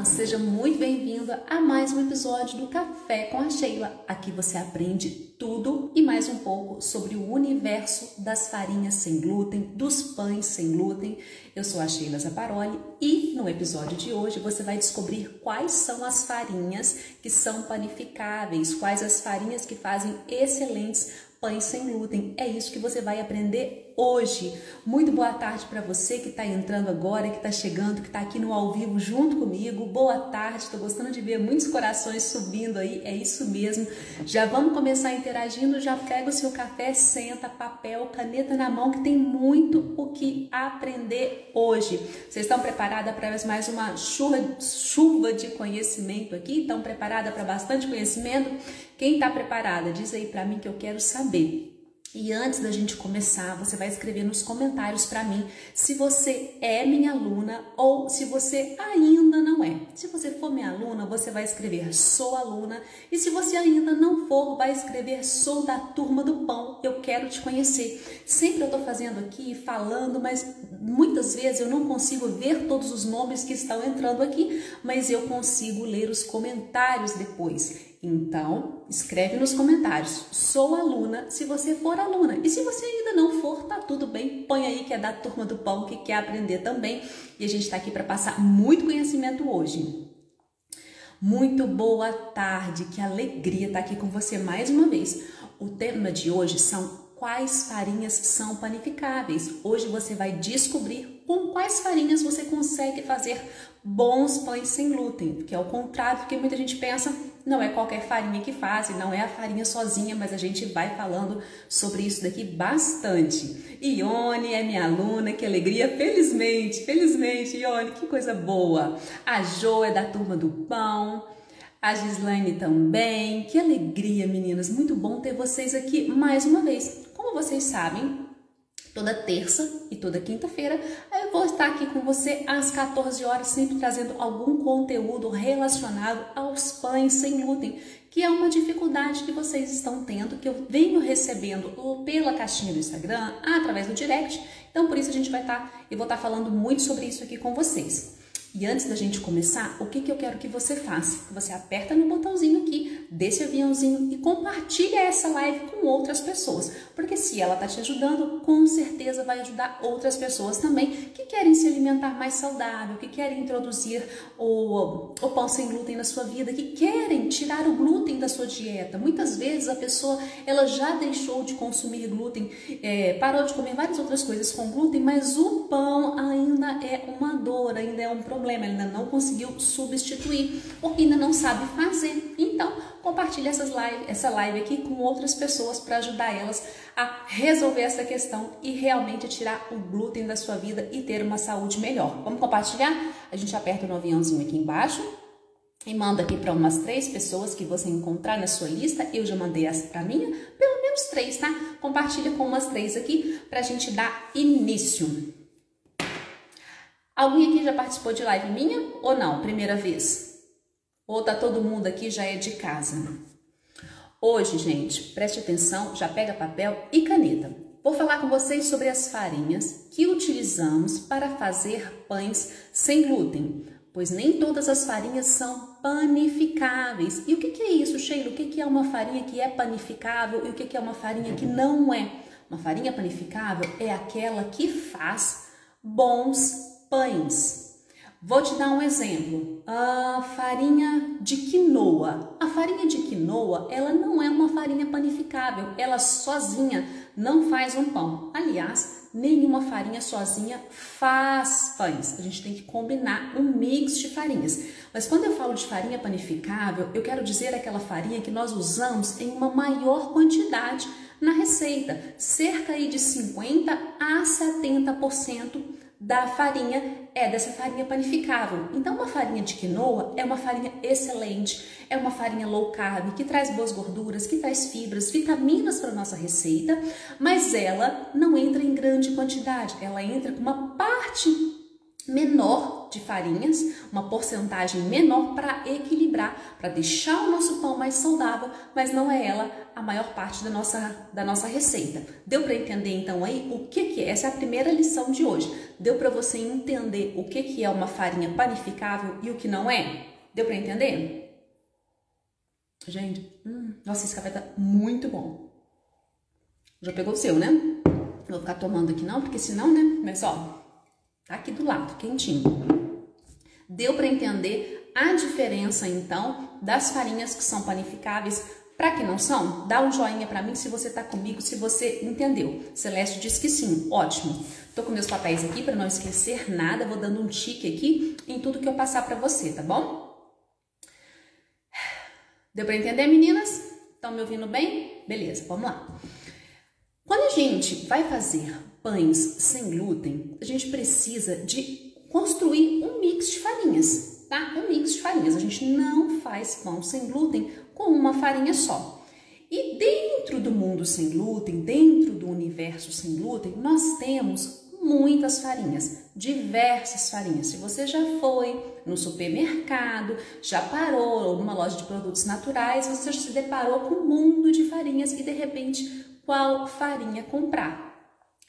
Seja muito bem-vinda a mais um episódio do Café com a Sheila. Aqui você aprende tudo e mais um pouco sobre o universo das farinhas sem glúten, dos pães sem glúten. Eu sou a Sheila Zaparoli e no episódio de hoje você vai descobrir quais são as farinhas que são panificáveis, quais as farinhas que fazem excelentes pães sem glúten. É isso que você vai aprender hoje. Muito boa tarde para você que está entrando agora, que está chegando, que está aqui no ao vivo junto comigo. Boa tarde, estou gostando de ver muitos corações subindo aí, é isso mesmo. Já vamos começar interagindo, já pega o seu café, senta, papel, caneta na mão, que tem muito o que aprender hoje. Vocês estão preparadas para mais uma chuva de conhecimento aqui? Estão preparadas para bastante conhecimento? Quem está preparada, diz aí para mim que eu quero saber. E antes da gente começar, você vai escrever nos comentários para mim se você é minha aluna ou se você ainda não é. Se você for minha aluna, você vai escrever sou aluna. E se você ainda não for, vai escrever sou da turma do pão, eu quero te conhecer. Sempre eu estou fazendo aqui, falando, mas muitas vezes eu não consigo ver todos os nomes que estão entrando aqui, mas eu consigo ler os comentários depois. Então, escreve nos comentários, sou aluna, se você for aluna. E se você ainda não for, tá tudo bem, põe aí que é da turma do pão, que quer aprender também. E a gente está aqui para passar muito conhecimento hoje. Muito boa tarde, que alegria estar aqui com você mais uma vez. O tema de hoje são quais farinhas são panificáveis. Hoje você vai descobrir com quais farinhas você consegue fazer bons pães sem glúten, que é o contrário do que muita gente pensa. Não é qualquer farinha que faz, não é a farinha sozinha, mas a gente vai falando sobre isso daqui bastante. Ione é minha aluna, que alegria, felizmente, Ione, que coisa boa. A Jo é da turma do pão, a Gislaine também, que alegria, meninas, muito bom ter vocês aqui mais uma vez. Como vocês sabem, toda terça e toda quinta-feira eu vou estar aqui com você às 14 horas, sempre trazendo algum conteúdo relacionado aos pães sem glúten, que é uma dificuldade que vocês estão tendo, que eu venho recebendo pela caixinha do Instagram, através do direct. Então, por isso eu vou estar falando muito sobre isso aqui com vocês. E antes da gente começar, o que eu quero que você faça? Você aperta no botãozinho aqui, desse aviãozinho e compartilha essa live com outras pessoas. Porque se ela está te ajudando, com certeza vai ajudar outras pessoas também que querem se alimentar mais saudável, que querem introduzir o pão sem glúten na sua vida, que querem tirar o glúten da sua dieta. Muitas vezes a pessoa ela já deixou de consumir glúten, parou de comer várias outras coisas com glúten, mas o pão ainda é uma dor, ainda é um problema, ainda não conseguiu substituir, porque ainda não sabe fazer. Então, compartilhe essa live aqui com outras pessoas para ajudar elas a resolver essa questão e realmente tirar o glúten da sua vida e ter uma saúde melhor. Vamos compartilhar? A gente aperta no aviãozinho aqui embaixo e manda aqui para umas 3 pessoas que você encontrar na sua lista. Eu já mandei essa para minha, pelo menos 3, tá? Compartilha com umas 3 aqui para a gente dar início. Alguém aqui já participou de live minha ou não? Primeira vez? Ou tá todo mundo aqui já é de casa? Hoje, gente, preste atenção, já pega papel e caneta. Vou falar com vocês sobre as farinhas que utilizamos para fazer pães sem glúten, pois nem todas as farinhas são panificáveis. E o que é isso, Sheila? O que é uma farinha que é panificável e o que é uma farinha que não é? Uma farinha panificável é aquela que faz bons pães. Vou te dar um exemplo. A farinha de quinoa. A farinha de quinoa, ela não é uma farinha panificável. Ela sozinha não faz um pão. Aliás, nenhuma farinha sozinha faz pães. A gente tem que combinar um mix de farinhas. Mas quando eu falo de farinha panificável, eu quero dizer aquela farinha que nós usamos em uma maior quantidade na receita. Cerca aí de 50 a 70% da farinha é dessa farinha panificável. Então, uma farinha de quinoa é uma farinha excelente, é uma farinha low carb, que traz boas gorduras, que traz fibras, vitaminas para a nossa receita, mas ela não entra em grande quantidade, ela entra com uma parte menor de farinhas, uma porcentagem menor para equilibrar, para deixar o nosso pão mais saudável, mas não é ela a maior parte da nossa receita. Deu para entender então aí o que é? Essa é a primeira lição de hoje. Deu para você entender o que é uma farinha panificável e o que não é? Deu para entender? Gente, nossa, esse café tá muito bom. Já pegou o seu, né? Não vou ficar tomando aqui não, porque senão, né? Mas ó, tá aqui do lado, quentinho. Deu para entender a diferença então das farinhas que são panificáveis para que não são? Dá um joinha para mim se você tá comigo, se você entendeu. Celeste disse que sim, ótimo. Tô com meus papéis aqui para não esquecer nada, vou dando um tique aqui em tudo que eu passar para você, tá bom? Deu para entender, meninas? Estão me ouvindo bem? Beleza, vamos lá. Quando a gente vai fazer pães sem glúten, a gente precisa de construir um mix de farinhas, tá? Um mix de farinhas. A gente não faz pão sem glúten com uma farinha só. E dentro do mundo sem glúten, dentro do universo sem glúten, nós temos muitas farinhas, diversas farinhas. Se você já foi no supermercado, já parou numa loja de produtos naturais, você já se deparou com um mundo de farinhas e de repente qual farinha comprar.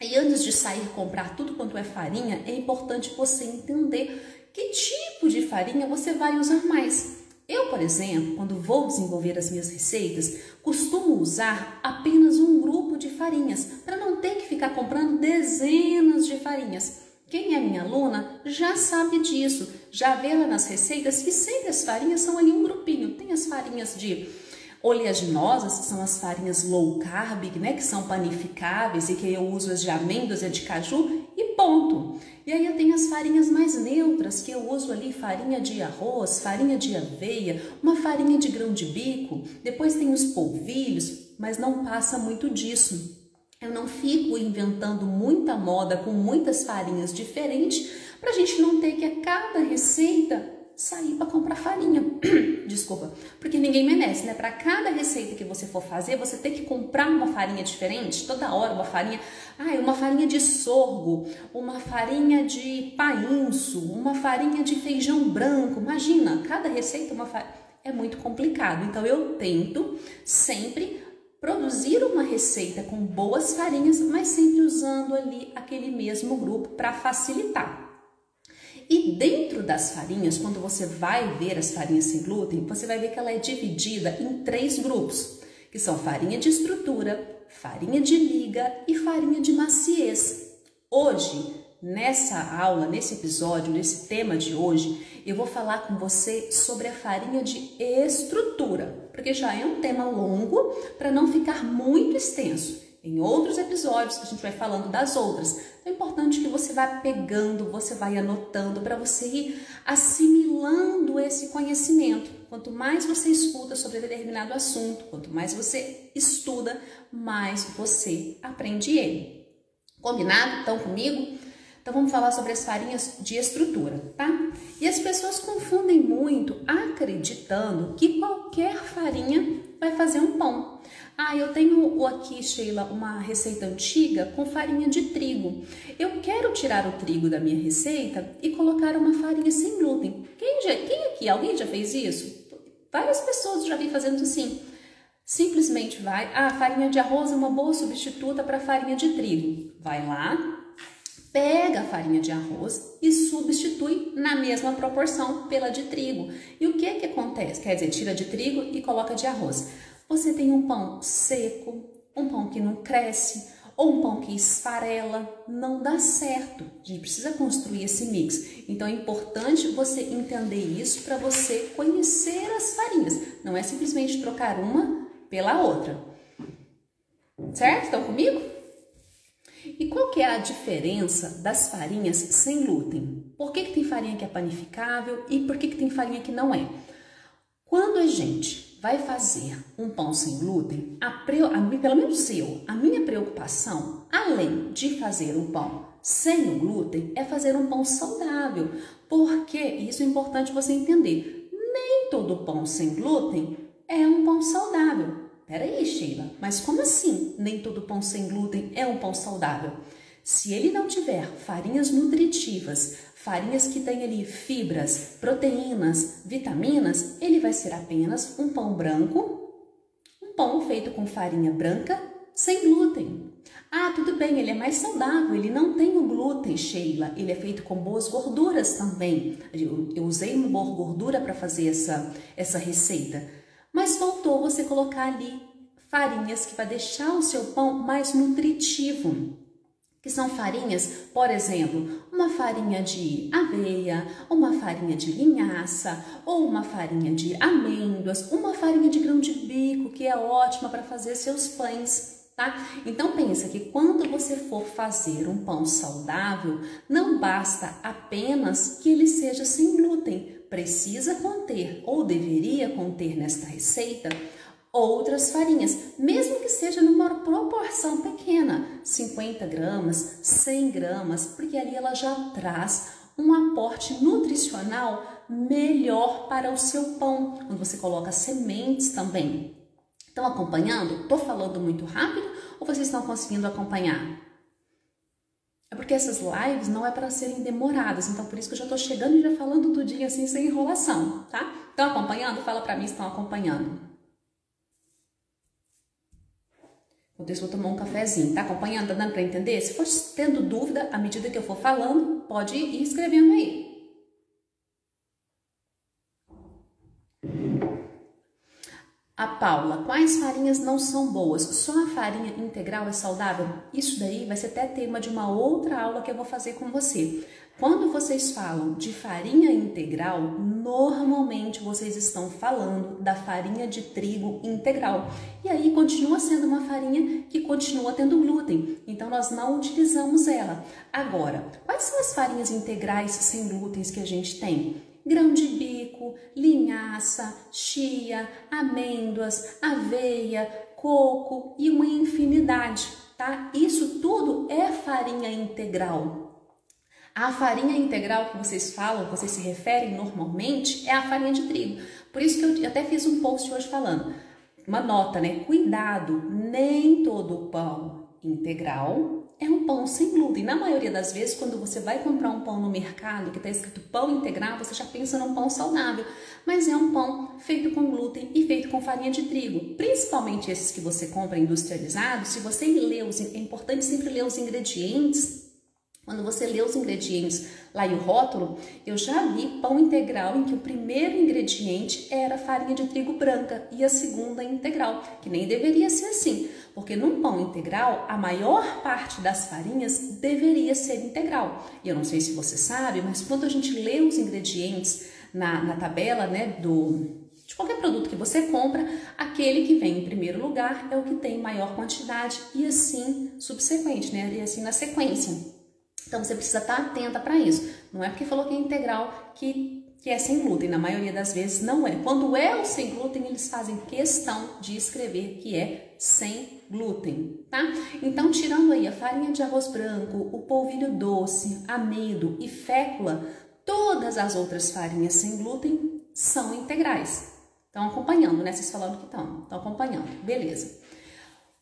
E antes de sair comprar tudo quanto é farinha, é importante você entender que tipo de farinha você vai usar mais. Eu, por exemplo, quando vou desenvolver as minhas receitas, costumo usar apenas um grupo de farinhas, para não ter que ficar comprando dezenas de farinhas. Quem é minha aluna já sabe disso, já vê lá nas receitas que sempre as farinhas são ali um grupinho. Tem as farinhas de oleaginosas, que são as farinhas low carb, né, que são panificáveis e que eu uso as de amêndoas e de caju e ponto. E aí eu tenho as farinhas mais neutras, que eu uso ali farinha de arroz, farinha de aveia, uma farinha de grão de bico, depois tem os polvilhos, mas não passa muito disso. Eu não fico inventando muita moda com muitas farinhas diferentes para a gente não ter que a cada receita sair para comprar farinha. Desculpa, porque ninguém merece, né? Para cada receita que você for fazer, você tem que comprar uma farinha diferente, toda hora uma farinha, uma farinha de sorgo, uma farinha de painço, uma farinha de feijão branco. Imagina, cada receita é muito complicado. Então eu tento sempre produzir uma receita com boas farinhas, mas sempre usando ali aquele mesmo grupo para facilitar. E dentro das farinhas, quando você vai ver as farinhas sem glúten, você vai ver que ela é dividida em 3 grupos, que são farinha de estrutura, farinha de liga e farinha de maciez. Hoje, nessa aula, nesse episódio, nesse tema de hoje, eu vou falar com você sobre a farinha de estrutura, porque já é um tema longo para não ficar muito extenso. Em outros episódios a gente vai falando das outras. É importante que você vá pegando, você vai anotando para você ir assimilando esse conhecimento. Quanto mais você escuta sobre determinado assunto, quanto mais você estuda, mais você aprende ele. Combinado? Estão comigo? Então vamos falar sobre as farinhas de estrutura, tá? E as pessoas confundem muito acreditando que qualquer farinha vai fazer um pão. Eu tenho aqui, Sheila, uma receita antiga com farinha de trigo. Eu quero tirar o trigo da minha receita e colocar uma farinha sem glúten. Quem aqui? Alguém já fez isso? Várias pessoas já vi fazendo assim. Simplesmente vai, a farinha de arroz é uma boa substituta para a farinha de trigo. Vai lá, pega a farinha de arroz e substitui na mesma proporção pela de trigo. E o que acontece? Quer dizer, tira de trigo e coloca de arroz. Você tem um pão seco, um pão que não cresce, ou um pão que esfarela, não dá certo. A gente precisa construir esse mix. Então é importante você entender isso para você conhecer as farinhas. Não é simplesmente trocar uma pela outra. Certo? Estão comigo? E qual que é a diferença das farinhas sem glúten? Por que tem farinha que é panificável e por que tem farinha que não é? Quando a gente vai fazer um pão sem glúten, pelo menos a minha preocupação, além de fazer um pão sem o glúten, é fazer um pão saudável. Porque, isso é importante você entender, nem todo pão sem glúten é um pão saudável. Peraí, Sheila, mas como assim nem todo pão sem glúten é um pão saudável? Se ele não tiver farinhas nutritivas, farinhas que têm ali fibras, proteínas, vitaminas, ele vai ser apenas um pão branco, um pão feito com farinha branca, sem glúten. Ah, tudo bem, ele é mais saudável, ele não tem o glúten, Sheila, ele é feito com boas gorduras também. Eu usei uma boa gordura para fazer essa receita, mas faltou você colocar ali farinhas que vai deixar o seu pão mais nutritivo. Que são farinhas, por exemplo, uma farinha de aveia, uma farinha de linhaça, ou uma farinha de amêndoas, uma farinha de grão de bico, que é ótima para fazer seus pães, tá? Então pensa que quando você for fazer um pão saudável, não basta apenas que ele seja sem glúten, precisa conter ou deveria conter nesta receita outras farinhas, mesmo que seja numa proporção pequena, 50 gramas, 100 gramas, porque ali ela já traz um aporte nutricional melhor para o seu pão, quando você coloca sementes também. Estão acompanhando? Estou falando muito rápido ou vocês estão conseguindo acompanhar? É porque essas lives não é para serem demoradas, então por isso que eu já estou chegando e já falando tudinho assim, sem enrolação, tá? Estão acompanhando? Fala para mim se estão acompanhando. Enquanto isso, vou tomar um cafezinho. Tá acompanhando? Tá dando para entender? Se for tendo dúvida, à medida que eu for falando, pode ir escrevendo aí. A Paula, quais farinhas não são boas? Só a farinha integral é saudável? Isso daí vai ser até tema de uma outra aula que eu vou fazer com você. Quando vocês falam de farinha integral, normalmente vocês estão falando da farinha de trigo integral. E aí continua sendo uma farinha que continua tendo glúten, então nós não utilizamos ela. Agora, quais são as farinhas integrais sem glútens que a gente tem? Grão de bico, linhaça, chia, amêndoas, aveia, coco e uma infinidade, tá? Isso tudo é farinha integral. A farinha integral que vocês falam, que vocês se referem normalmente, é a farinha de trigo. Por isso que eu até fiz um post hoje falando, uma nota, né? Cuidado, nem todo pão integral é um pão sem glúten. Na maioria das vezes, quando você vai comprar um pão no mercado que está escrito pão integral, você já pensa num pão saudável, mas é um pão feito com glúten e feito com farinha de trigo. Principalmente esses que você compra industrializados, se você ler é importante sempre ler os ingredientes. Quando você lê os ingredientes lá e o rótulo, eu já vi pão integral em que o primeiro ingrediente era farinha de trigo branca e a segunda integral, que nem deveria ser assim, porque num pão integral a maior parte das farinhas deveria ser integral. E eu não sei se você sabe, mas quando a gente lê os ingredientes na tabela, né, de qualquer produto que você compra, aquele que vem em primeiro lugar é o que tem maior quantidade e assim subsequente, né, e assim na sequência. Então você precisa estar atenta para isso. Não é porque falou que é integral que é sem glúten. Na maioria das vezes não é. Quando é o sem glúten, eles fazem questão de escrever que é sem glúten, tá? Então, tirando aí a farinha de arroz branco, o polvilho doce, amido e fécula, todas as outras farinhas sem glúten são integrais. Estão acompanhando, né? Vocês falando que estão acompanhando. Beleza.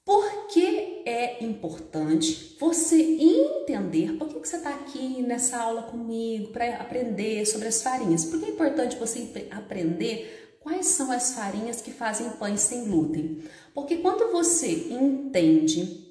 Por que é importante você entender por que você está aqui nessa aula comigo para aprender sobre as farinhas? Por que é importante você aprender quais são as farinhas que fazem pães sem glúten? Porque quando você entende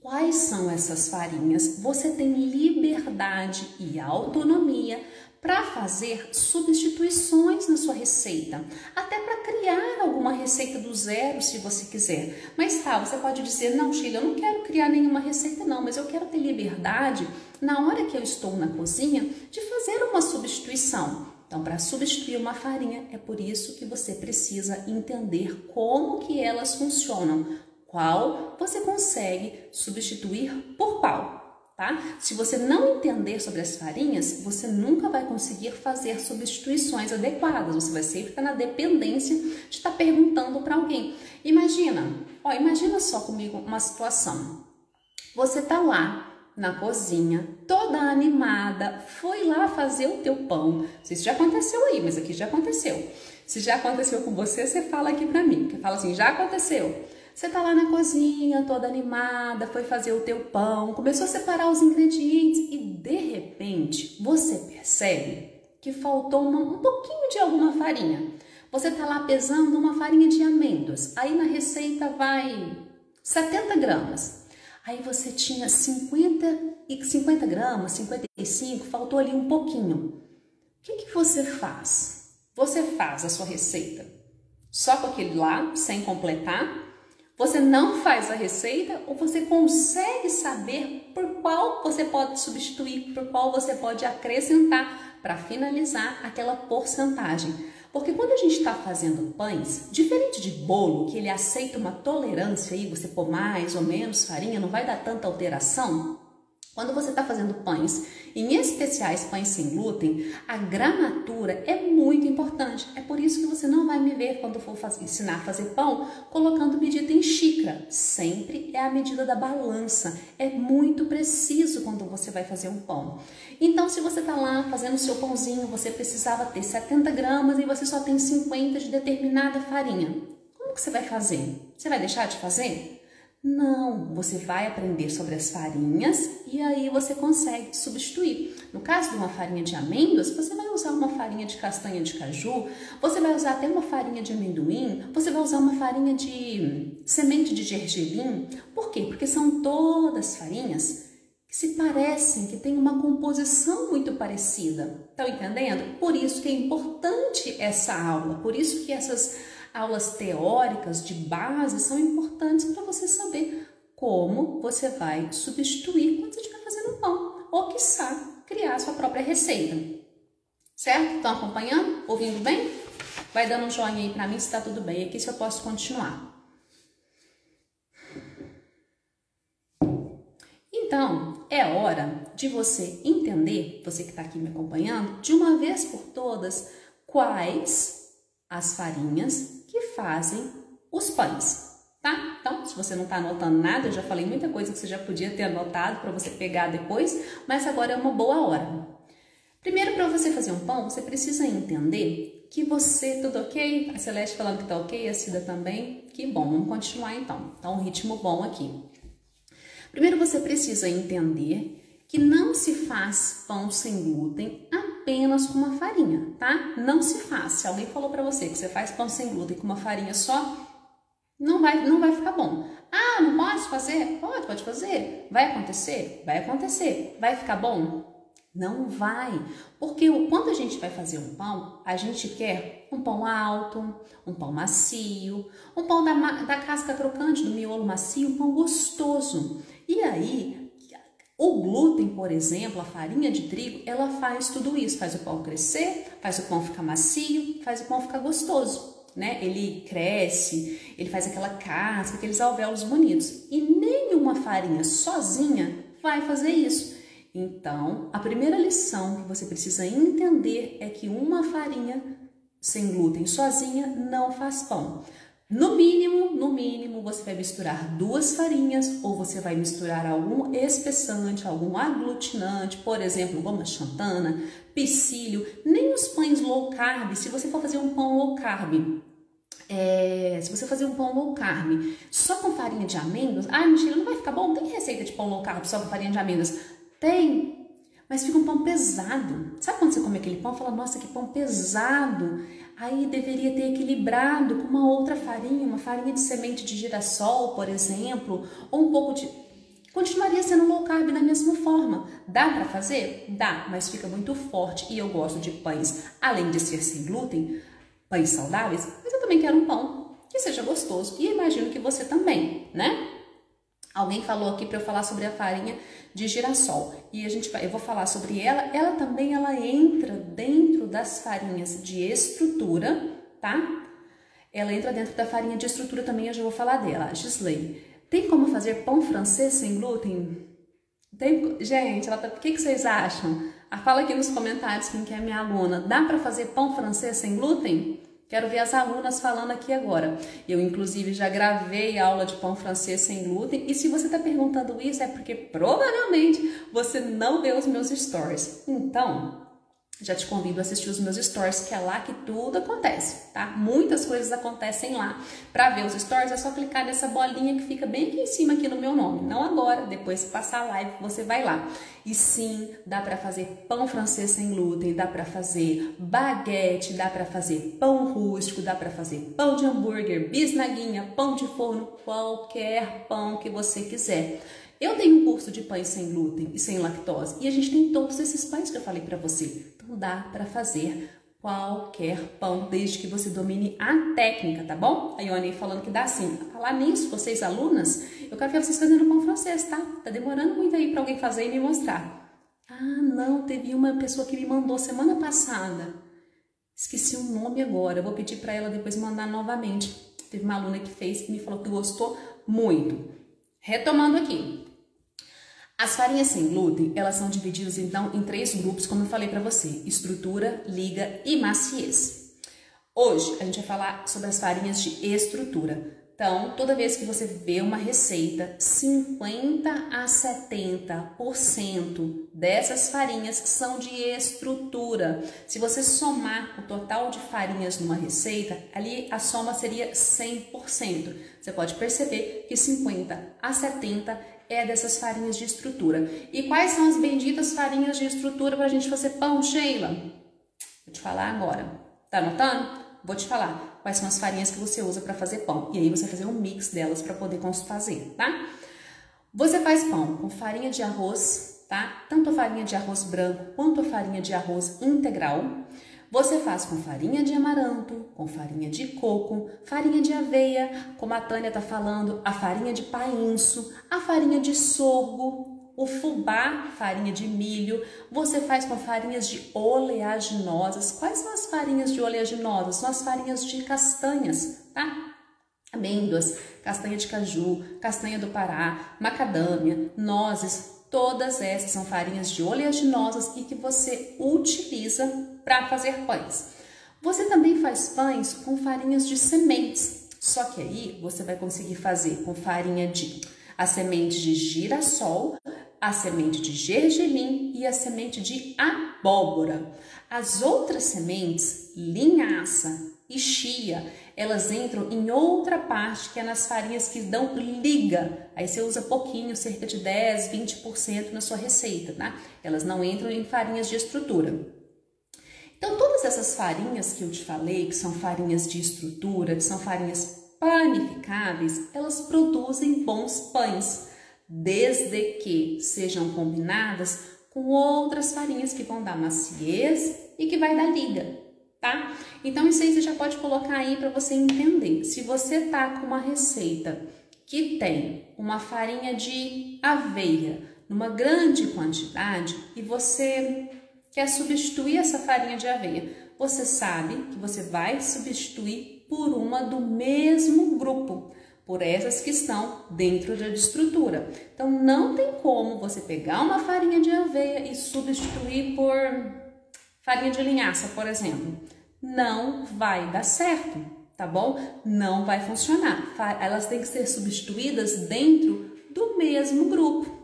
quais são essas farinhas, você tem liberdade e autonomia para fazer substituições na sua receita, até para criar alguma receita do zero, se você quiser. Mas tá, você pode dizer, não, Sheila, eu não quero criar nenhuma receita não, mas eu quero ter liberdade, na hora que eu estou na cozinha, de fazer uma substituição. Então, para substituir uma farinha, é por isso que você precisa entender como que elas funcionam, qual você consegue substituir por qual. Tá? Se você não entender sobre as farinhas, você nunca vai conseguir fazer substituições adequadas. Você vai sempre estar na dependência de estar perguntando para alguém. Imagina só comigo uma situação. Você tá lá na cozinha, toda animada, foi lá fazer o teu pão. Não sei se já aconteceu aí, mas aqui já aconteceu. Se já aconteceu com você, você fala aqui para mim. Porque fala assim, já aconteceu. Você tá lá na cozinha, toda animada, foi fazer o teu pão, começou a separar os ingredientes e de repente você percebe que faltou um pouquinho de alguma farinha. Você tá lá pesando uma farinha de amêndoas, aí na receita vai 70 gramas. Aí você tinha 50 gramas, 55, faltou ali um pouquinho. O que você faz? Você faz a sua receita só com aquele lá, sem completar? Você não faz a receita ou você consegue saber por qual você pode substituir, por qual você pode acrescentar para finalizar aquela porcentagem? Porque quando a gente está fazendo pães, diferente de bolo, que ele aceita uma tolerância aí, você pôr mais ou menos farinha, não vai dar tanta alteração. Quando você está fazendo pães, em especiais pães sem glúten, a gramatura é muito importante. É por isso que você não vai me ver quando eu for ensinar a fazer pão, colocando medida em xícara. Sempre é a medida da balança. É muito preciso quando você vai fazer um pão. Então, se você está lá fazendo o seu pãozinho, você precisava ter 70 gramas e você só tem 50 de determinada farinha. Como que você vai fazer? Você vai deixar de fazer? Não, você vai aprender sobre as farinhas e aí você consegue substituir. No caso de uma farinha de amêndoas, você vai usar uma farinha de castanha de caju, você vai usar até uma farinha de amendoim, você vai usar uma farinha de semente de gergelim. Por quê? Porque são todas farinhas que se parecem, que têm uma composição muito parecida. Estão entendendo? Por isso que é importante essa aula, por isso que essas aulas teóricas de base são importantes para você saber como você vai substituir quando você estiver fazendo pão, ou quiçá criar a sua própria receita. Certo? Estão acompanhando? Ouvindo bem? Vai dando um joinha aí para mim se está tudo bem, aqui se eu posso continuar. Então, é hora de você entender, você que está aqui me acompanhando, de uma vez por todas, quais as farinhas que fazem os pães, tá? Então, se você não está anotando nada, eu já falei muita coisa que você já podia ter anotado para você pegar depois, mas agora é uma boa hora. Primeiro, para você fazer um pão, você precisa entender que você, tudo ok? A Celeste falando que tá ok, a Cida também, que bom, vamos continuar então. Tá um ritmo bom aqui. Primeiro, você precisa entender que não se faz pão sem glúten apenas com uma farinha, tá? Não se faz. Se alguém falou para você que você faz pão sem glúten com uma farinha só, não vai ficar bom. Ah, não posso fazer? Pode fazer. Vai acontecer? Vai acontecer. Vai ficar bom? Não vai. Porque quando a gente vai fazer um pão, a gente quer um pão alto, um pão macio, um pão da casca crocante, do miolo macio, um pão gostoso. E aí, o glúten, por exemplo, a farinha de trigo, ela faz tudo isso, faz o pão crescer, faz o pão ficar macio, faz o pão ficar gostoso, né? Ele cresce, ele faz aquela casca, aqueles alvéolos bonitos. E nenhuma farinha sozinha vai fazer isso. Então, a primeira lição que você precisa entender é que uma farinha sem glúten sozinha não faz pão. No mínimo, você vai misturar duas farinhas ou você vai misturar algum espessante, algum aglutinante, por exemplo, goma xantana, psyllium, nem os pães low carb. Se você for fazer um pão low carb, só com farinha de amêndoas, mentira, não vai ficar bom, tem receita de pão low carb só com farinha de amêndoas? Tem, mas fica um pão pesado. Sabe quando você come aquele pão e fala, nossa, que pão pesado? Aí deveria ter equilibrado com uma outra farinha, uma farinha de semente de girassol, por exemplo, ou um pouco de... Continuaria sendo low carb da mesma forma. Dá para fazer? Dá, mas fica muito forte. E eu gosto de pães, além de ser sem glúten, pães saudáveis, mas eu também quero um pão que seja gostoso. E imagino que você também, né? Alguém falou aqui para eu falar sobre a farinha de girassol e eu vou falar sobre ela. Ela também entra dentro das farinhas de estrutura, tá? Ela entra dentro da farinha de estrutura também, eu já vou falar dela. Gisley, tem como fazer pão francês sem glúten? Gente, o que vocês acham? Fala aqui nos comentários quem que é minha aluna. Dá para fazer pão francês sem glúten? Quero ver as alunas falando aqui agora. Eu, inclusive, já gravei aula de pão francês sem glúten. E se você está perguntando isso, é porque provavelmente você não vê os meus stories. Então, já te convido a assistir os meus stories, que é lá que tudo acontece, tá? Muitas coisas acontecem lá. Para ver os stories é só clicar nessa bolinha que fica bem aqui em cima aqui no meu nome. Não agora, depois que passar a live você vai lá. E sim, dá para fazer pão francês sem glúten, dá para fazer baguete, dá para fazer pão rústico, dá para fazer pão de hambúrguer, bisnaguinha, pão de forno, qualquer pão que você quiser. Eu tenho um curso de pães sem glúten e sem lactose e a gente tem todos esses pães que eu falei para você. Então dá para fazer qualquer pão desde que você domine a técnica, tá bom? A Ione falando que dá sim. Falar nisso, vocês alunas, eu quero ver vocês fazendo pão francês, tá? Tá demorando muito aí para alguém fazer e me mostrar. Ah, não, teve uma pessoa que me mandou semana passada. Esqueci o nome agora, eu vou pedir para ela depois mandar novamente. Teve uma aluna que fez e me falou que gostou muito. Retomando aqui. As farinhas sem glúten, elas são divididas então em 3 grupos, como eu falei para você: estrutura, liga e maciez. Hoje a gente vai falar sobre as farinhas de estrutura. Então, toda vez que você vê uma receita, 50 a 70% dessas farinhas são de estrutura. Se você somar o total de farinhas numa receita, ali a soma seria 100%. Você pode perceber que 50 a 70% é dessas farinhas de estrutura. E quais são as benditas farinhas de estrutura para a gente fazer pão, Sheila? Vou te falar agora. Tá anotando? Vou te falar quais são as farinhas que você usa para fazer pão. E aí você vai fazer um mix delas para poder fazer, tá? Você faz pão com farinha de arroz, tá? Tanto a farinha de arroz branco quanto a farinha de arroz integral. Você faz com farinha de amaranto, com farinha de coco, farinha de aveia, como a Tânia tá falando, a farinha de painço, a farinha de sorgo, o fubá, farinha de milho. Você faz com farinhas de oleaginosas. Quais são as farinhas de oleaginosas? São as farinhas de castanhas, tá? Amêndoas, castanha de caju, castanha do Pará, macadâmia, nozes. Todas essas são farinhas de oleaginosas e que você utiliza para fazer pães. Você também faz pães com farinhas de sementes, só que aí você vai conseguir fazer com a semente de girassol, a semente de gergelim e a semente de abóbora. As outras sementes, linhaça e chia, elas entram em outra parte, que é nas farinhas que dão liga. Aí você usa pouquinho, cerca de 10, 20% na sua receita, tá? Elas não entram em farinhas de estrutura. Então, todas essas farinhas que eu te falei, que são farinhas de estrutura, que são farinhas panificáveis, elas produzem bons pães, desde que sejam combinadas com outras farinhas que vão dar maciez e que vai dar liga, tá? Então, isso aí você já pode colocar aí para você entender. Se você tá com uma receita que tem uma farinha de aveia numa grande quantidade e você quer substituir essa farinha de aveia, você sabe que você vai substituir por uma do mesmo grupo, por essas que estão dentro da estrutura. Então, não tem como você pegar uma farinha de aveia e substituir por farinha de linhaça, por exemplo. Não vai dar certo, tá bom? Não vai funcionar. Elas têm que ser substituídas dentro do mesmo grupo.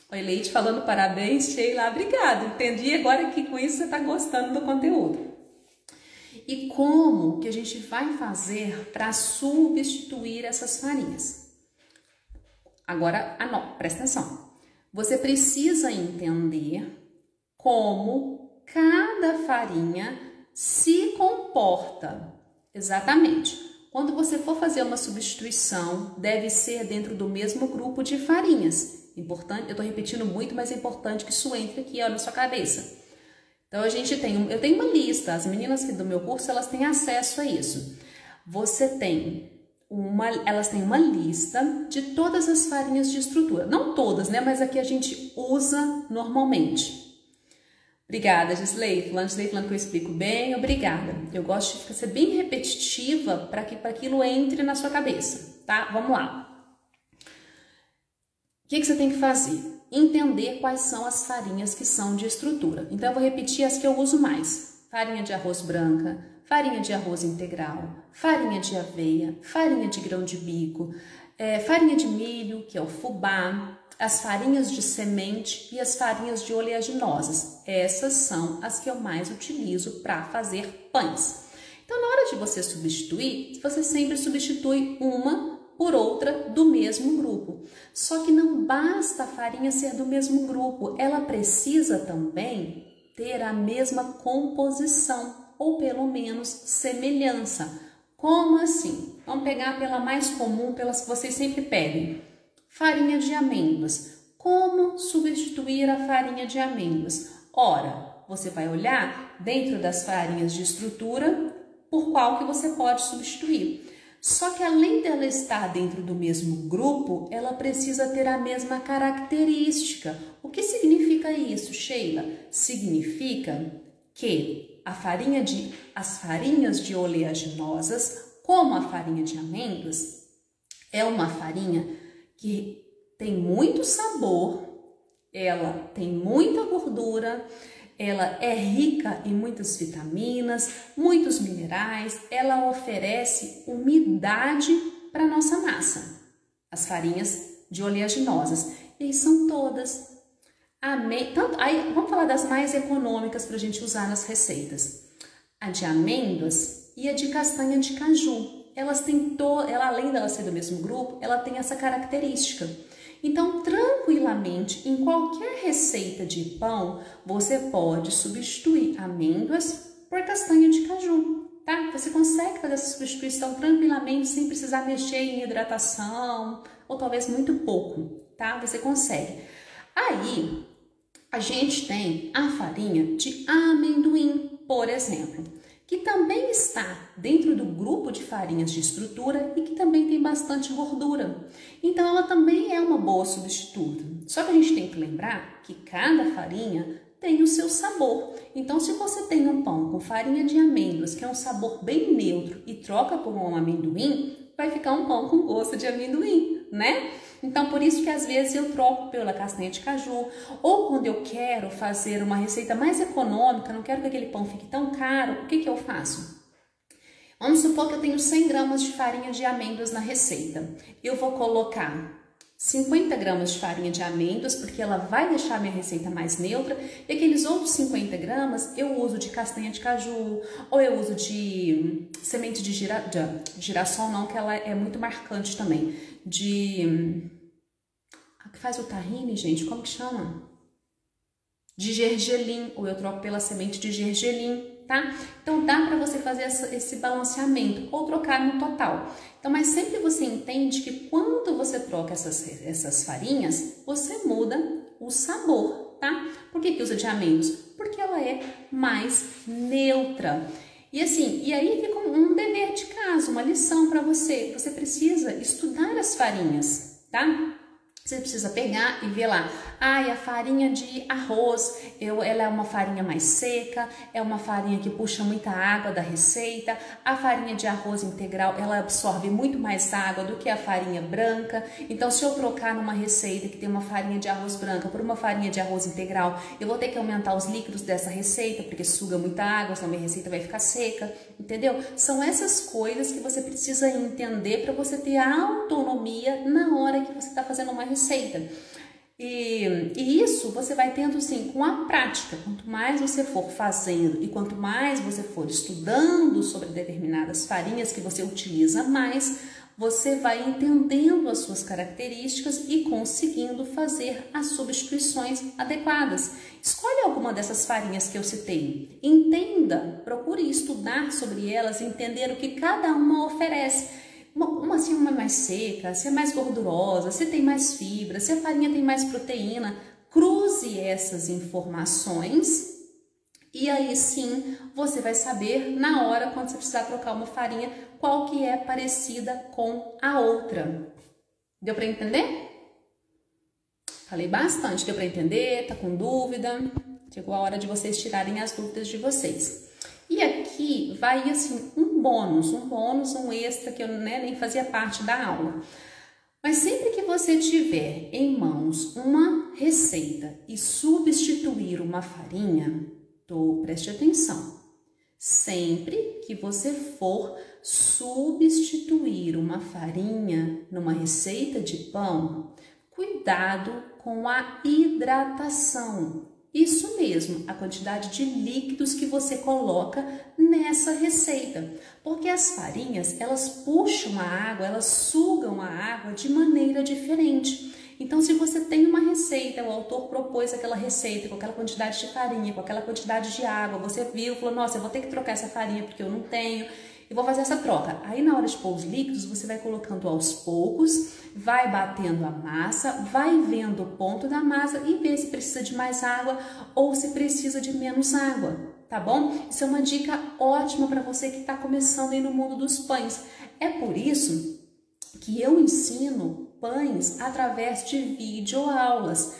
Oi, Leite, falando parabéns, Sheila, obrigada. Entendi agora que com isso você está gostando do conteúdo. E como que a gente vai fazer para substituir essas farinhas? Agora, presta atenção. Você precisa entender como cada farinha se comporta. Exatamente. Quando você for fazer uma substituição, deve ser dentro do mesmo grupo de farinhas. Importante, eu tô repetindo muito, mas é importante que isso entre aqui, ó, na sua cabeça. Então, eu tenho uma lista, as meninas do meu curso, elas têm acesso a isso. Elas têm uma lista de todas as farinhas de estrutura. Não todas, né, mas aqui a gente usa normalmente. Obrigada, Gisley falando que eu explico bem, obrigada. Eu gosto de ser bem repetitiva para que aquilo entre na sua cabeça, tá? Vamos lá. O que você tem que fazer? Entender quais são as farinhas que são de estrutura. Então, eu vou repetir as que eu uso mais. Farinha de arroz branca, farinha de arroz integral, farinha de aveia, farinha de grão de bico, farinha de milho, que é o fubá, as farinhas de semente e as farinhas de oleaginosas. Essas são as que eu mais utilizo para fazer pães. Então, na hora de você substituir, você sempre substitui uma por outra do mesmo grupo. Só que não basta a farinha ser do mesmo grupo, ela precisa também ter a mesma composição, ou pelo menos semelhança. Como assim? Vamos pegar pela mais comum, pelas que vocês sempre pedem. Farinha de amêndoas. Como substituir a farinha de amêndoas? Ora, você vai olhar dentro das farinhas de estrutura por qual que você pode substituir. Só que além dela estar dentro do mesmo grupo, ela precisa ter a mesma característica. O que significa isso, Sheila? Significa que as farinhas de oleaginosas, como a farinha de amêndoas, é uma farinha que tem muito sabor, ela tem muita gordura, ela é rica em muitas vitaminas, muitos minerais, ela oferece umidade para a nossa massa. As farinhas de oleaginosas, e são todas. Aí, vamos falar das mais econômicas para a gente usar nas receitas. A de amêndoas e a de castanha de caju. Elas têm além dela ser do mesmo grupo, ela tem essa característica. Então, tranquilamente, em qualquer receita de pão, você pode substituir amêndoas por castanha de caju, tá? Você consegue fazer essa substituição tranquilamente, sem precisar mexer em hidratação, ou talvez muito pouco, tá? Você consegue. Aí, a gente tem a farinha de amendoim, por exemplo, que também está dentro do grupo de farinhas de estrutura e que também tem bastante gordura. Então, ela também é uma boa substituta. Só que a gente tem que lembrar que cada farinha tem o seu sabor. Então, se você tem um pão com farinha de amêndoas, que é um sabor bem neutro, e troca por um amendoim, vai ficar um pão com gosto de amendoim, né? Então, por isso que às vezes eu troco pela castanha de caju, ou quando eu quero fazer uma receita mais econômica, não quero que aquele pão fique tão caro, o que que eu faço? Vamos supor que eu tenho 100 gramas de farinha de amêndoas na receita. Eu vou colocar 50 gramas de farinha de amêndoas, porque ela vai deixar a minha receita mais neutra, e aqueles outros 50 gramas eu uso de castanha de caju, ou eu uso de semente de girassol, não, que ela é muito marcante também, que faz o tahine, gente, como que chama? De gergelim, ou eu troco pela semente de gergelim, tá? Então dá para você fazer esse balanceamento ou trocar no total. Então, mas sempre você entende que quando você troca essas farinhas, você muda o sabor, tá? Por que usa de amêndoas? Porque ela é mais neutra. E assim, e aí fica um dever de casa, uma lição para você. Você precisa estudar as farinhas, tá? Você precisa pegar e ver lá, a farinha de arroz, ela é uma farinha mais seca, é uma farinha que puxa muita água da receita. A farinha de arroz integral, ela absorve muito mais água do que a farinha branca. Então, se eu trocar numa receita que tem uma farinha de arroz branca por uma farinha de arroz integral, eu vou ter que aumentar os líquidos dessa receita, porque suga muita água, senão minha receita vai ficar seca, entendeu? São essas coisas que você precisa entender para você ter autonomia na hora que você está fazendo uma receita. E isso você vai tendo sim com a prática. Quanto mais você for fazendo e quanto mais você for estudando sobre determinadas farinhas que você utiliza mais, você vai entendendo as suas características e conseguindo fazer as substituições adequadas. Escolhe alguma dessas farinhas que eu citei. Entenda, procure estudar sobre elas, entender o que cada uma oferece. Assim, uma é mais seca, se é mais gordurosa, se tem mais fibra, se a farinha tem mais proteína. Cruze essas informações e aí sim você vai saber na hora, quando você precisar trocar uma farinha, qual que é parecida com a outra. Deu para entender? Falei bastante, deu para entender? Tá com dúvida? Chegou a hora de vocês tirarem as dúvidas de vocês. E aqui vai assim um bônus, um extra que eu nem fazia parte da aula. Mas sempre que você tiver em mãos uma receita e substituir uma farinha, preste atenção. Sempre que você for substituir uma farinha numa receita de pão, Cuidado com a hidratação. Isso mesmo, a quantidade de líquidos que você coloca nessa receita. Porque as farinhas, elas puxam a água, elas sugam a água de maneira diferente. Então, se você tem uma receita, o autor propôs aquela receita com aquela quantidade de farinha, com aquela quantidade de água, você viu, falou, nossa, eu vou ter que trocar essa farinha porque eu não tenho, e vou fazer essa troca. Aí, na hora de pôr os líquidos, você vai colocando aos poucos, vai batendo a massa, vai vendo o ponto da massa e vê se precisa de mais água ou se precisa de menos água, tá bom? Isso é uma dica ótima para você que está começando aí no mundo dos pães. É por isso que eu ensino pães através de videoaulas.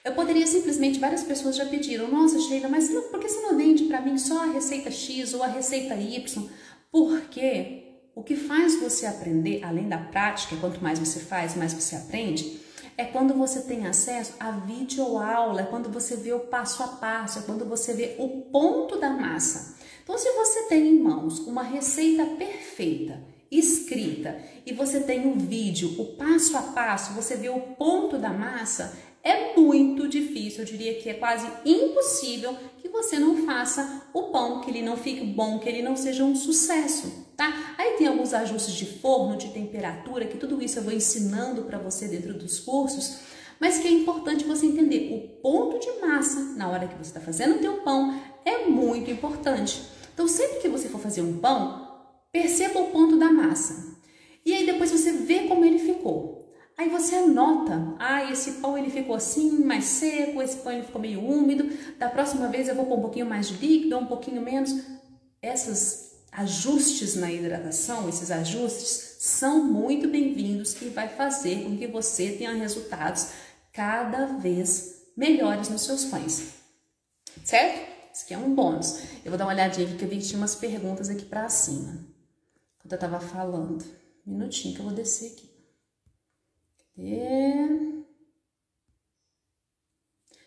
Eu poderia simplesmente, várias pessoas já pediram, nossa Sheila, mas por que você não vende para mim só a receita X ou a receita Y? Porque o que faz você aprender, além da prática, quanto mais você faz, mais você aprende, é quando você tem acesso à videoaula, é quando você vê o passo a passo, é quando você vê o ponto da massa. Então, se você tem em mãos uma receita perfeita, escrita, e você tem um vídeo, o passo a passo, você vê o ponto da massa, é muito difícil, eu diria que é quase impossível que você não faça o pão, que ele não fique bom, que ele não seja um sucesso, tá? Aí tem alguns ajustes de forno, de temperatura, que tudo isso eu vou ensinando para você dentro dos cursos, mas que é importante você entender o ponto de massa na hora que você está fazendo o teu pão, é muito importante. Então, sempre que você for fazer um pão, perceba o ponto da massa. E aí depois você vê como ele ficou. Aí você anota, esse pão ele ficou assim, mais seco, esse pão ele ficou meio úmido, da próxima vez eu vou pôr um pouquinho mais de líquido, um pouquinho menos. Esses ajustes na hidratação, esses ajustes são muito bem-vindos e vai fazer com que você tenha resultados cada vez melhores nos seus pães. Certo? Isso aqui é um bônus. Eu vou dar uma olhadinha aqui que eu vi que tinha umas perguntas aqui pra cima. Quando eu tava falando. Um minutinho que eu vou descer aqui. Cadê?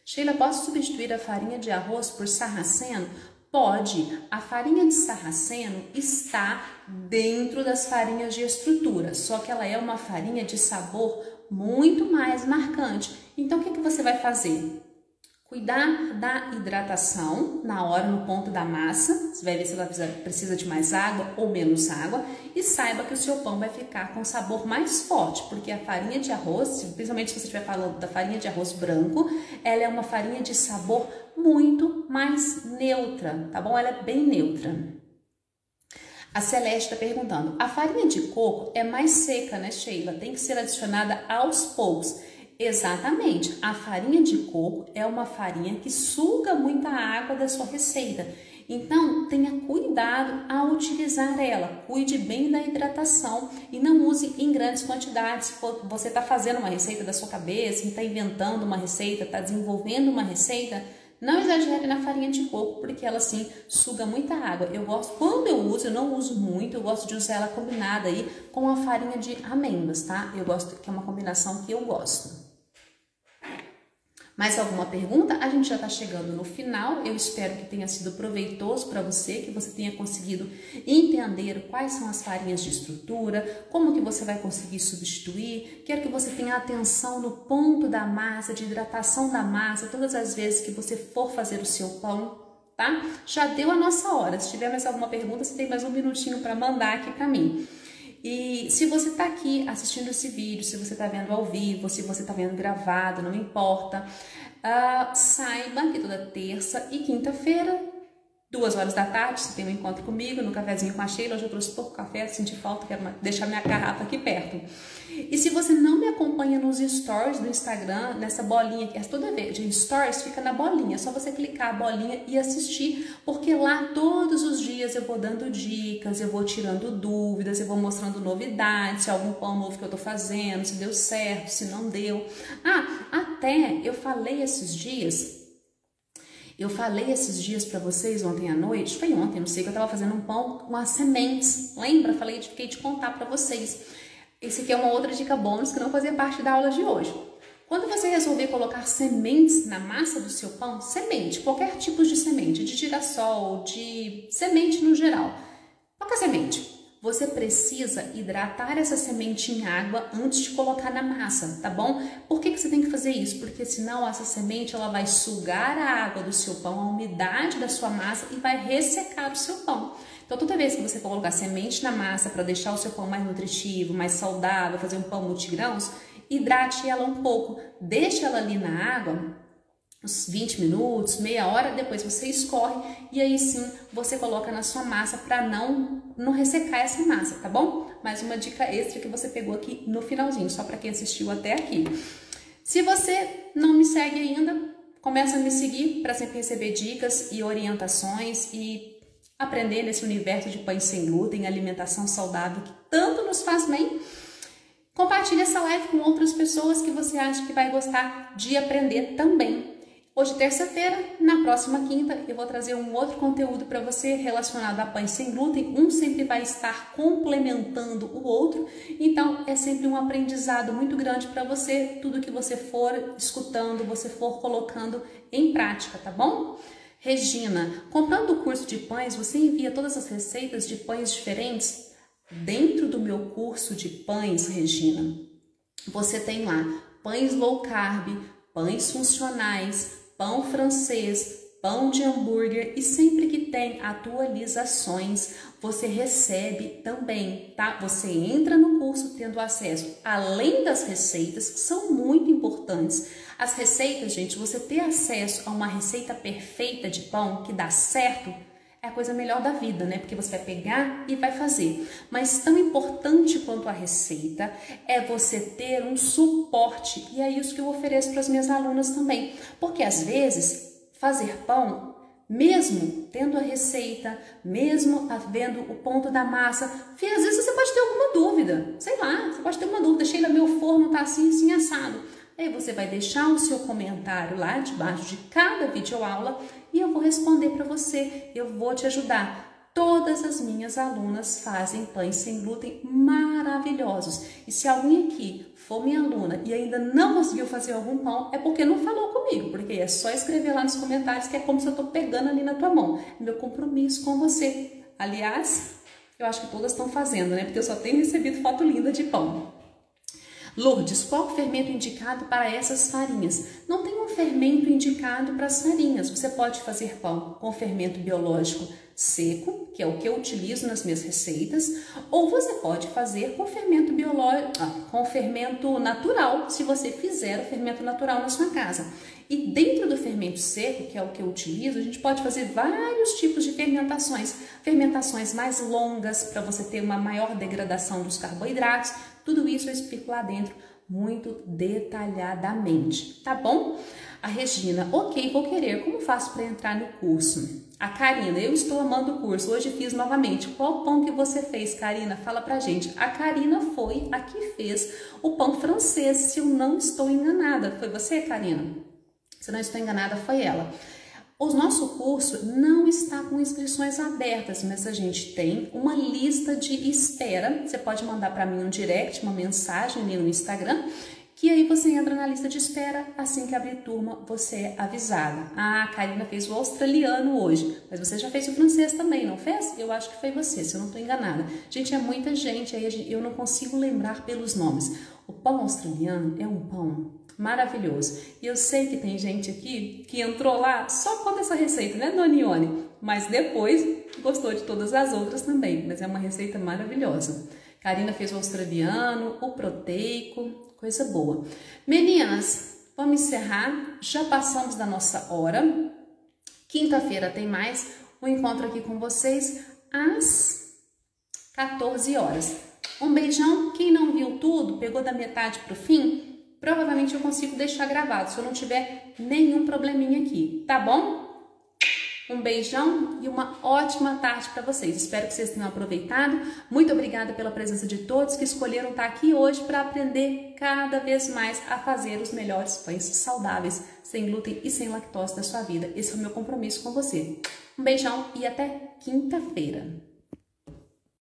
Sheila, posso substituir a farinha de arroz por sarraceno? Pode. A farinha de sarraceno está dentro das farinhas de estrutura, só que ela é uma farinha de sabor muito mais marcante. Então, o que você vai fazer? Cuidar da hidratação na hora, no ponto da massa. Você vai ver se ela precisa de mais água ou menos água. E saiba que o seu pão vai ficar com sabor mais forte, porque a farinha de arroz, principalmente se você estiver falando da farinha de arroz branco, ela é uma farinha de sabor muito mais neutra, tá bom? Ela é bem neutra. A Celeste está perguntando, a farinha de coco é mais seca, né, Sheila? Tem que ser adicionada aos poucos. Exatamente, a farinha de coco é uma farinha que suga muita água da sua receita. Então, tenha cuidado ao utilizar ela, cuide bem da hidratação e não use em grandes quantidades. Se você está fazendo uma receita da sua cabeça, está inventando uma receita, está desenvolvendo uma receita, não exagere na farinha de coco, porque ela sim suga muita água. Eu gosto, quando eu uso, eu não uso muito, eu gosto de usar ela combinada aí com a farinha de amêndoas, tá? Eu gosto, que é uma combinação que eu gosto. Mais alguma pergunta? A gente já está chegando no final. Eu espero que tenha sido proveitoso para você, que você tenha conseguido entender quais são as farinhas de estrutura, como que você vai conseguir substituir. Quero que você tenha atenção no ponto da massa, de hidratação da massa, todas as vezes que você for fazer o seu pão, tá? Já deu a nossa hora. Se tiver mais alguma pergunta, você tem mais um minutinho para mandar aqui para mim. E se você está aqui assistindo esse vídeo, se você está vendo ao vivo, se você está vendo gravado, não importa, saiba que toda terça e quinta-feira, 2 horas da tarde, você tem um encontro comigo no cafezinho com a Sheila. Hoje eu trouxe pouco café, senti falta, quero deixar minha garrafa aqui perto. E se você não me acompanha nos stories do Instagram, nessa bolinha que é toda vez, de stories fica na bolinha, é só você clicar a bolinha e assistir, porque lá todos os dias eu vou dando dicas, eu vou tirando dúvidas, eu vou mostrando novidades, se algum pão novo que eu tô fazendo, se deu certo, se não deu. Até eu falei esses dias para vocês ontem à noite, foi ontem, não sei, que eu tava fazendo um pão com as sementes, lembra? Fiquei de contar para vocês. Esse aqui é uma outra dica bônus que não fazia parte da aula de hoje. Quando você resolver colocar sementes na massa do seu pão, semente, qualquer tipo de semente, de girassol, de semente no geral, qualquer semente, você precisa hidratar essa semente em água antes de colocar na massa, tá bom? Por que você tem que fazer isso? Porque senão essa semente ela vai sugar a água do seu pão, a umidade da sua massa e vai ressecar o seu pão. Então toda vez que você for colocar semente na massa para deixar o seu pão mais nutritivo, mais saudável, fazer um pão multigrãos, hidrate ela um pouco, deixe ela ali na água uns 20 minutos, meia hora, depois você escorre e aí sim você coloca na sua massa para não ressecar essa massa, tá bom? Mais uma dica extra que você pegou aqui no finalzinho, só para quem assistiu até aqui. Se você não me segue ainda, começa a me seguir para sempre receber dicas e orientações e aprender nesse universo de pães sem glúten, alimentação saudável que tanto nos faz bem. Compartilhe essa live com outras pessoas que você acha que vai gostar de aprender também. Hoje, terça-feira, na próxima quinta, eu vou trazer um outro conteúdo para você relacionado a pães sem glúten. Um sempre vai estar complementando o outro, então é sempre um aprendizado muito grande para você, tudo que você for escutando, você for colocando em prática, tá bom? Regina, comprando o curso de pães, você envia todas as receitas de pães diferentes? Dentro do meu curso de pães, Regina, você tem lá pães low carb, pães funcionais, pão francês, pão de hambúrguer e sempre que tem atualizações, você recebe também, tá? Você entra no curso tendo acesso, além das receitas, que são muito importantes. As receitas, gente, você ter acesso a uma receita perfeita de pão que dá certo, é a coisa melhor da vida, né? Porque você vai pegar e vai fazer. Mas tão importante quanto a receita é você ter um suporte. E é isso que eu ofereço para as minhas alunas também. Porque às vezes fazer pão, mesmo tendo a receita, mesmo havendo o ponto da massa, às vezes você pode ter alguma dúvida. Sei lá, você pode ter uma dúvida. Sheila, meu forno tá assim, assim, assado. Aí você vai deixar o seu comentário lá debaixo de cada videoaula e eu vou responder para você, eu vou te ajudar. Todas as minhas alunas fazem pães sem glúten maravilhosos. E se alguém aqui for minha aluna e ainda não conseguiu fazer algum pão, é porque não falou comigo, porque é só escrever lá nos comentários que é como se eu estou pegando ali na tua mão. Meu compromisso com você. Aliás, eu acho que todas estão fazendo, né? Porque eu só tenho recebido foto linda de pão. Lourdes, qual o fermento indicado para essas farinhas? Não tem um fermento indicado para as farinhas. Você pode fazer pão com fermento biológico seco, que é o que eu utilizo nas minhas receitas, ou você pode fazer com fermento biológico, com fermento natural, se você fizer o fermento natural na sua casa. E dentro do fermento seco, que é o que eu utilizo, a gente pode fazer vários tipos de fermentações. Fermentações mais longas, para você ter uma maior degradação dos carboidratos. Tudo isso eu explico lá dentro muito detalhadamente, tá bom? A Regina, ok, vou querer, como faço para entrar no curso? A Karina, eu estou amando o curso, hoje fiz novamente. Qual pão que você fez, Karina? Fala pra gente. A Karina foi a que fez o pão francês, se eu não estou enganada. Foi você, Karina? Se eu não estou enganada, foi ela. O nosso curso não está com inscrições abertas, mas a gente tem uma lista de espera. Você pode mandar para mim um direct, uma mensagem ali no Instagram, que aí você entra na lista de espera, assim que abrir turma, você é avisada. Ah, a Karina fez o australiano hoje, mas você já fez o francês também, não fez? Eu acho que foi você, se eu não estou enganada. Gente, é muita gente, aí eu não consigo lembrar pelos nomes. O pão australiano é um pão maravilhoso. E eu sei que tem gente aqui que entrou lá só com essa receita, né, Dona Ione? Mas depois gostou de todas as outras também. Mas é uma receita maravilhosa. Karina fez o australiano, o proteico, coisa boa. Meninas, vamos encerrar. Já passamos da nossa hora. Quinta-feira tem mais um encontro aqui com vocês às 14 horas. Um beijão. Quem não viu tudo, pegou da metade pro fim, provavelmente eu consigo deixar gravado, se eu não tiver nenhum probleminha aqui, tá bom? Um beijão e uma ótima tarde para vocês. Espero que vocês tenham aproveitado. Muito obrigada pela presença de todos que escolheram estar aqui hoje para aprender cada vez mais a fazer os melhores pães saudáveis, sem glúten e sem lactose da sua vida. Esse é o meu compromisso com você. Um beijão e até quinta-feira.